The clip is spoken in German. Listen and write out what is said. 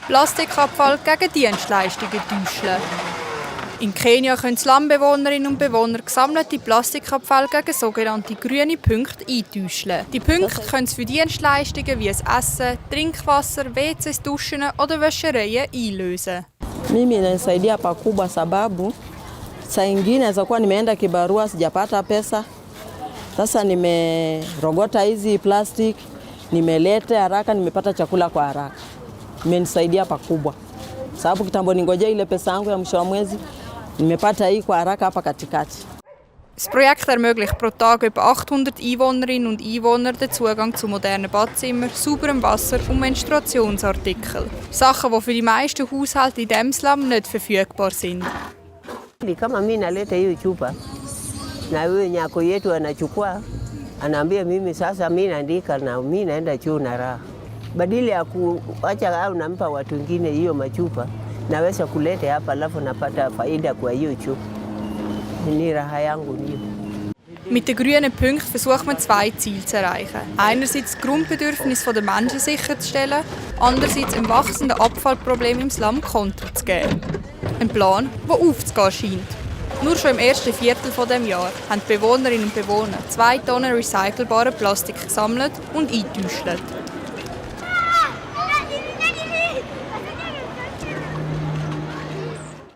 Plastikabfall gegen Dienstleistungen tauschen. In Kenia können Slumbewohnerinnen und Bewohner gesammelte Plastikabfälle gegen sogenannte grüne Punkte eintauschen. Die Punkte können sie für Dienstleistungen wie Essen, Trinkwasser, WCs, Duschen oder Wäschereien einlösen. Mimi inanisaidia pakubwa sababu saa ingine naweza kuwa nimeenda kibarua sijapata pesa. Sasa nimerogota hizi plastic, nimeleta haraka, nimepata chakula kwa haraka. Imenisaidia pakubwa. Sababu kitambo ningojea ile pesa yangu ya mwisho wa mwezi, nimepata hii kwa haraka hapa katikati. Das Projekt ermöglicht pro Tag über 800 Einwohnerinnen und Einwohnern den Zugang zu modernen Badezimmern, sauberem Wasser und Menstruationsartikeln. Sachen, die für die meisten Haushalte in diesem Slum nicht verfügbar sind. Kama mimi naleta hiyo chupa na huyo nyako yetu anachukua, anaambia mimi sasa mimi naandika na mimi naenda chuo na raha. Badala ya kuacha au nampa watu wengine hiyo machupa, naweza kuleta hapa alafu napata faida kwa hiyo chupa. Ni raha yangu hiyo. Mit den grünen Punkten versucht man zwei Ziele zu erreichen. Einerseits das Grundbedürfnis der Menschen sicherzustellen, andererseits dem wachsenden Abfallproblem im Slum Kontra zu geben. Ein Plan, der aufzugehen scheint. Nur schon im ersten Viertel dieses Jahres haben die Bewohnerinnen und Bewohner 2 Tonnen recycelbaren Plastik gesammelt und eingetäuscht.